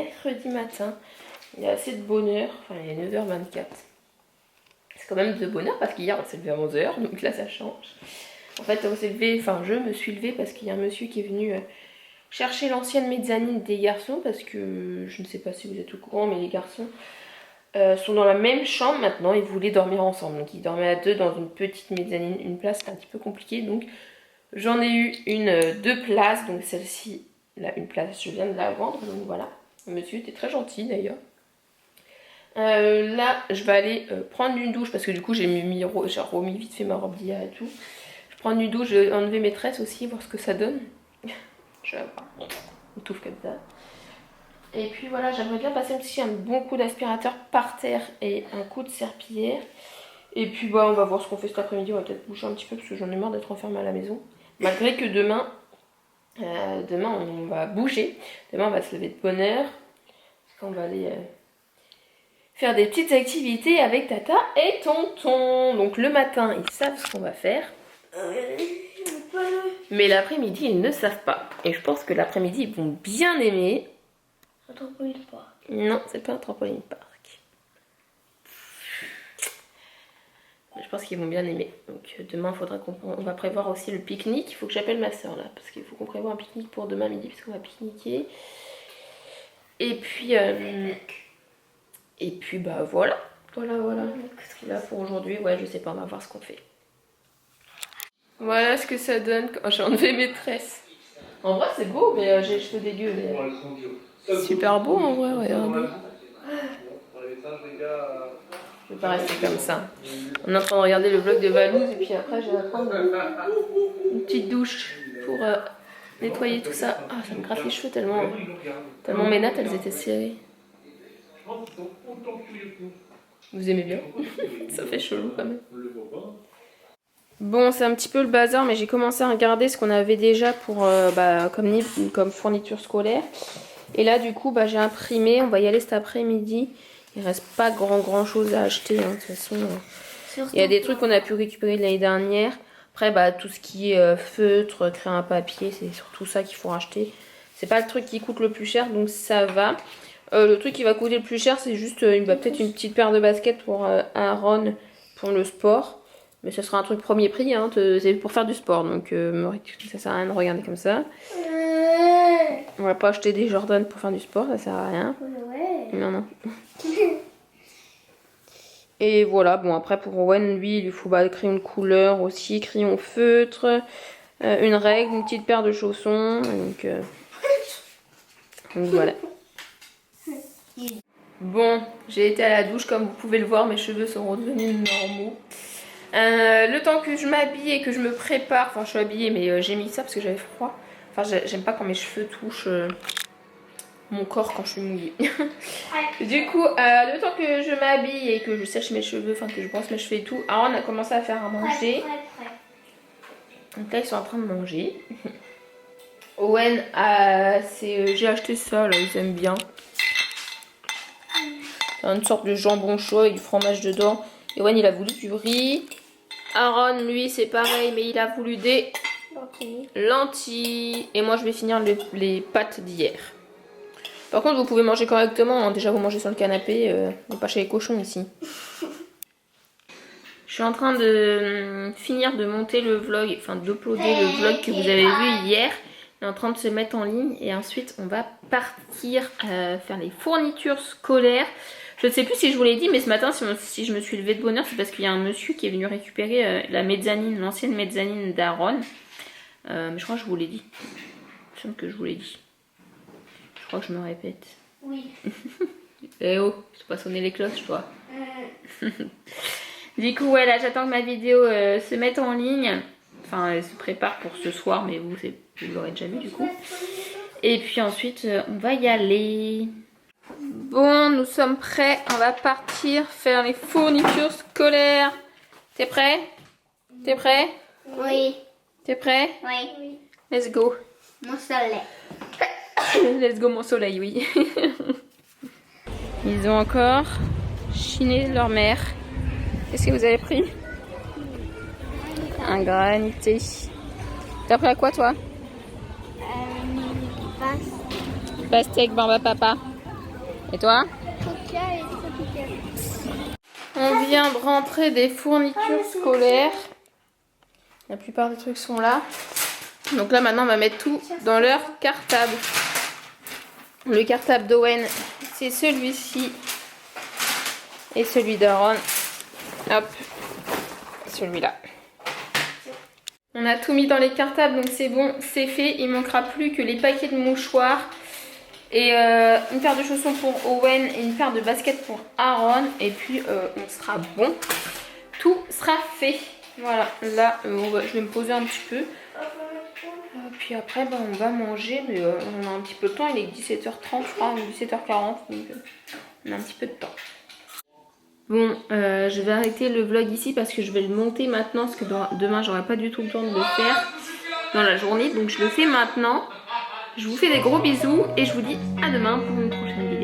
mercredi matin. Il y a assez de bonheur, enfin il est 9h24. C'est quand même de bonheur parce qu'hier on s'est levé à 11h, donc là ça change. En fait on s'est levé, enfin je me suis levée parce qu'il y a un monsieur qui est venu chercher l'ancienne mezzanine des garçons. Parce que je ne sais pas si vous êtes au courant, mais les garçons sont dans la même chambre maintenant. Ils voulaient dormir ensemble, donc ils dormaient à deux dans une petite mezzanine. Une place c'est un petit peu compliqué, donc j'en ai eu deux places. Donc celle-ci, là une place, je viens de la vendre, donc voilà. Le monsieur était très gentil d'ailleurs. Là je vais aller prendre une douche parce que du coup j'ai remis vite fait ma robe d'hier et tout. Je prends une douche, je vais enlever mes tresses aussi, voir ce que ça donne. Je vais avoir une touffe comme ça. Et puis voilà, j'aimerais bien passer aussi un bon coup d'aspirateur par terre et un coup de serpillière. Et puis bah on va voir ce qu'on fait cet après-midi. On va peut-être bouger un petit peu parce que j'en ai marre d'être enfermée à la maison. Malgré que demain on va bouger. Demain on va se lever de bonne heure. Parce qu'on va aller faire des petites activités avec Tata et Tonton. Donc le matin, ils savent ce qu'on va faire. Mais l'après-midi, ils ne savent pas. Et je pense que l'après-midi, ils vont bien aimer. Un trampoline park. Non, c'est pas un trampoline park. Je pense qu'ils vont bien aimer. Donc demain, il faudra on va prévoir aussi le pique-nique. Il faut que j'appelle ma soeur là. Parce qu'il faut qu'on prévoie un pique-nique pour demain midi. Parce qu'on va pique-niquer. Et puis bah voilà. Voilà. Qu'est-ce qu'il a pour aujourd'hui? Ouais, je sais pas, on va voir ce qu'on fait. Voilà ce que ça donne quand j'ai enlevé mes tresses. En vrai c'est beau, mais j'ai les cheveux dégueux. Mais... super beau en vrai, regardez. Je vais pas rester comme ça. On est en train de regarder le vlog de Valouz et puis après je vais prendre une petite douche pour nettoyer tout ça. Ah, ça me gratte les cheveux tellement mes nattes elles étaient serrées. Vous aimez bien? Ça fait chelou quand même. Bon, c'est un petit peu le bazar, mais j'ai commencé à regarder ce qu'on avait déjà pour comme fourniture scolaire. Et là, du coup, j'ai imprimé. On va y aller cet après-midi. Il reste pas grand chose à acheter. Hein, de toute façon, il y a des trucs qu'on a pu récupérer de l'année dernière. Après, tout ce qui est feutre, crayon à papier, c'est surtout ça qu'il faut racheter. C'est pas le truc qui coûte le plus cher, donc ça va. Le truc qui va coûter le plus cher, c'est juste peut-être une petite paire de baskets pour Aaron pour le sport. Mais ce sera un truc premier prix, hein, c'est pour faire du sport, donc ça sert à rien de regarder comme ça. On va pas acheter des Jordan pour faire du sport, ça sert à rien. Non. Et voilà, bon après pour Owen, lui, il lui faut crayon de couleur aussi, crayon feutre, une règle, une petite paire de chaussons, donc voilà. Bon, j'ai été à la douche, comme vous pouvez le voir, mes cheveux sont redevenus normaux. Le temps que je m'habille et que je me prépare, enfin je suis habillée mais j'ai mis ça parce que j'avais froid. Enfin j'aime pas quand mes cheveux touchent mon corps quand je suis mouillée. Du coup, le temps que je m'habille et que je sèche mes cheveux, enfin que je brosse mes cheveux et tout, Aaron a commencé à faire à manger. Donc là ils sont en train de manger. Owen, j'ai acheté ça là, ils aiment bien. C'est une sorte de jambon chaud avec du fromage dedans. Et Owen il a voulu du riz. Aaron lui c'est pareil mais il a voulu des lentilles. Et moi je vais finir les pâtes d'hier. Par contre vous pouvez manger correctement, hein. Déjà vous mangez sur le canapé, mais pas chez les cochons ici. Je suis en train de finir de monter le vlog, enfin d'uploader le vlog que vous avez vu hier. Il est en train de se mettre en ligne et ensuite on va partir faire les fournitures scolaires. Je ne sais plus si je vous l'ai dit, mais ce matin, si je me suis levée de bonne heure, c'est parce qu'il y a un monsieur qui est venu récupérer la mezzanine, l'ancienne mezzanine d'Aaron. Mais je crois que je vous l'ai dit. Il me semble que je vous l'ai dit. Je crois que je me répète. Oui. Eh oh, je peux pas sonner les cloches, toi. Du coup, ouais, là, j'attends que ma vidéo se mette en ligne. Enfin, elle se prépare pour ce soir, mais vous l'aurez déjà vu, du coup. Et puis ensuite, on va y aller. Bon, nous sommes prêts, on va partir faire les fournitures scolaires. T'es prêt? T'es prêt? Oui. T'es prêt? Oui. Let's go. Mon soleil. Let's go mon soleil, oui. Ils ont encore chiné leur mère. Qu'est-ce que vous avez pris? Un granité. T'as pris à quoi toi? Pastèque, bamba papa. Et toi? Coca et Tropical. On vient de rentrer des fournitures scolaires. La plupart des trucs sont là. Donc là maintenant on va mettre tout dans leur cartable. Le cartable d'Owen c'est celui-ci. Et celui d'Aaron. Hop. Celui-là. On a tout mis dans les cartables donc c'est bon, c'est fait. Il manquera plus que les paquets de mouchoirs. Et une paire de chaussons pour Owen et une paire de baskets pour Aaron. Et puis on sera bon. Tout sera fait. Voilà, là je vais me poser un petit peu. Puis après on va manger. Mais on a un petit peu de temps. Il est 17h30 je crois, ou 17h40. Donc on a un petit peu de temps. Bon, je vais arrêter le vlog ici parce que je vais le monter maintenant. Parce que demain j'aurai pas du tout le temps de le faire dans la journée. Donc je le fais maintenant. Je vous fais des gros bisous et je vous dis à demain pour une prochaine vidéo.